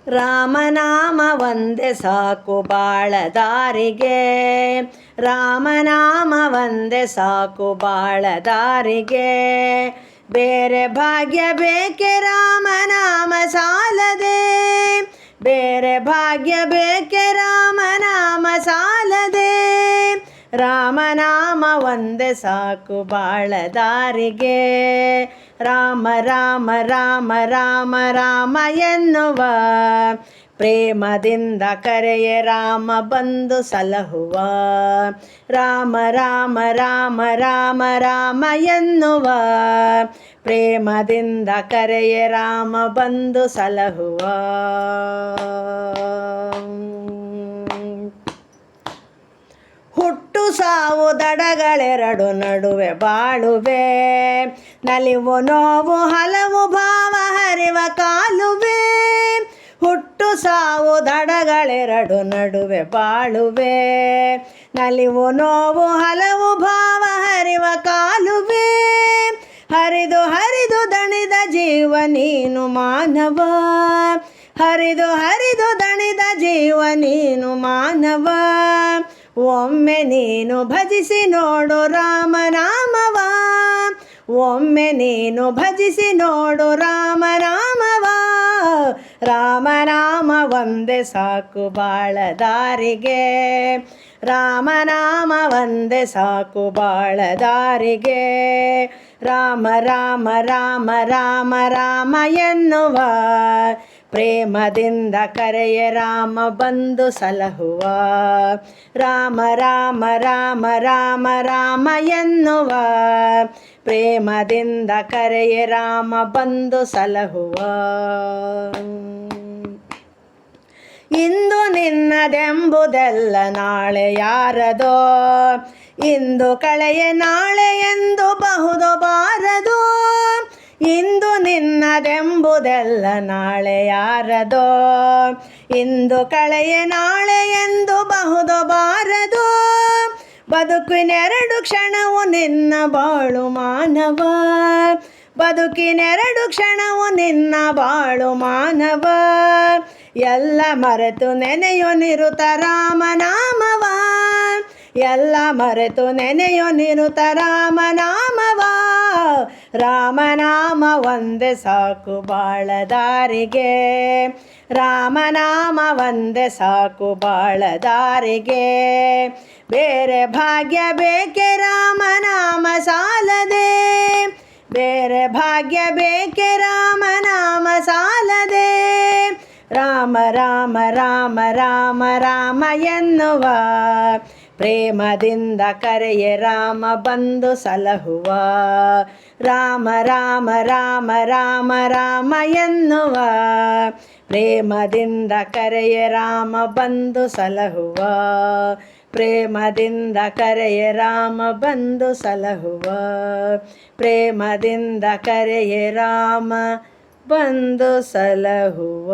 ರಾಮನಾಮ ಒಂದೇ ಸಾಕು ಬಾಳ ದಾರಿಗೆ, ರಾಮನಾಮ ಒಂದೇ ಸಾಕು ಬಾಳ ದಾರಿಗೆ. ಬೇರೆ ಭಾಗ್ಯ ಬೇಕೆ ರಾಮನಾಮ ಸಾಲದೆ, ಬೇರೆ ಭಾಗ್ಯ ಬೇಕೆ ರಾಮನಾಮ ಸಾಲದೆ. ರಾಮನಾಮ ಒಂದೇ ಸಾಕು ಬಾಳ ದಾರಿಗೆ. ರಾಮ ರಾಮ ರಾಮ ರಾಮ ರಾಮ ಎನ್ನುವ ಪ್ರೇಮದಿಂದ ಕರೆಯೆ ರಾಮ ಬಂದು ಸಲಹುವ. ರಾಮ ರಾಮ ರಾಮ ರಾಮ ರಾಮ ಎನ್ನುವ ಪ್ರೇಮದಿಂದ ಕರೆಯೆ ರಾಮ ಬಂದು ಸಲಹುವ. ಹುಟ್ಟು ಸಾವು ದಡಗಳೆರಡು ನಡುವೆ ಬಾಳುವೆ, ನಲಿವು ನೋವು ಹಲವು ಭಾವ ಹರಿವ ಕಾಲುವೆ. ಹುಟ್ಟು ಸಾವು ದಡಗಳೆರಡು ನಡುವೆ ಬಾಳುವೆ, ನಲಿವು ನೋವು ಹಲವು ಭಾವ ಹರಿವ ಕಾಲುವೆ. ಹರಿದು ಹರಿದು ದಣಿದ ಜೀವ ನೀನು ಮಾನವ, ಹರಿದು ಹರಿದು ದಣಿದ ಜೀವ ನೀನು ಮಾನವ. ಒಮ್ಮೆ ನೀನು ಭಜಿಸಿ ನೋಡು ರಾಮನಾಮವ, ಒಮ್ಮೆ ನೀನು ಭಜಿಸಿ ನೋಡು ರಾಮನಾಮವ. ರಾಮನಾಮ ಒಂದೇ ಸಾಕು ಬಾಳ ದಾರಿಗೆ, ರಾಮನಾಮ ಒಂದೇ ಸಾಕು ಬಾಳ ದಾರಿಗೆ. ರಾಮ ರಾಮ ರಾಮ ರಾಮ ರಾಮ ಎನ್ನುವ ಪ್ರೇಮದಿಂದ ಕರೆಯೆ ರಾಮ ಬಂದು ಸಲಹುವ. ರಾಮ ರಾಮ ರಾಮ ರಾಮ ರಾಮ ಎನ್ನುವ ಪ್ರೇಮದಿಂದ ಕರೆಯೆ ರಾಮ ಬಂದು ಸಲಹುವ. ಇಂದು ನಿನ್ನದೆಂಬುದೆಲ್ಲ ನಾಳೆ ಯಾರದೋ, ಇಂದು ಕಳೆಯೆ ನಾಳೆ ಎಂದು ಬಹುದು ಬಾರದು. ಇಂದು ನಿನ್ನದೆಂಬುದೆಲ್ಲ ನಾಳೆ ಯಾರದೋ, ಇಂದು ಕಳೆಯೆ ನಾಳೆ ಎಂದು ಬಹುದು ಬಾರದು. ಬದುಕಿನೆರಡು ಕ್ಷಣವು ನಿನ್ನ ಬಾಳು ಮಾನವ, ಬದುಕಿನೆರಡು ಕ್ಷಣವು ನಿನ್ನ ಬಾಳು ಮಾನವ. ಎಲ್ಲ ಮರೆತು ನೆನೆಯೋ ನಿರುತ ರಾಮನಾಮವ, ಎಲ್ಲ ಮರೆತು ನೆನೆಯೋ ನಿರುತ ರಾಮನಾಮವ. ರಾಮನಾಮ ಒಂದೇ ಸಾಕು ಬಾಳ ದಾರಿಗೆ, ರಾಮನಾಮ ಒಂದೇ ಸಾಕು ಬಾಳ ದಾರಿಗೆ. ಬೇರೆ ಭಾಗ್ಯ ಬೇಕೆ ರಾಮನಾಮ ಸಾಲದೆ, ಬೇರೆ ಭಾಗ್ಯ ಬೇಕೆ ರಾಮನಾಮ ಸಾಲದೆ. ರಾಮ ರಾಮ ರಾಮ ರಾಮ ರಾಮ ಎನ್ನುವ ಪ್ರೇಮದಿಂದ ಕರೆಯೆ ರಾಮ ಬಂದು ಸಲಹುವ. ರಾಮ ರಾಮ ರಾಮ ರಾಮ ರಾಮ ಎನ್ನುವ ಪ್ರೇಮದಿಂದ ಕರೆಯೆ ರಾಮ ಬಂದು ಸಲಹುವ. ಪ್ರೇಮದಿಂದ ಕರೆಯೆ ರಾಮ ಬಂದು ಸಲಹುವ, ಪ್ರೇಮದಿಂದ ಕರೆಯೆ ರಾಮ ಬಂದು ಸಲಹುವ.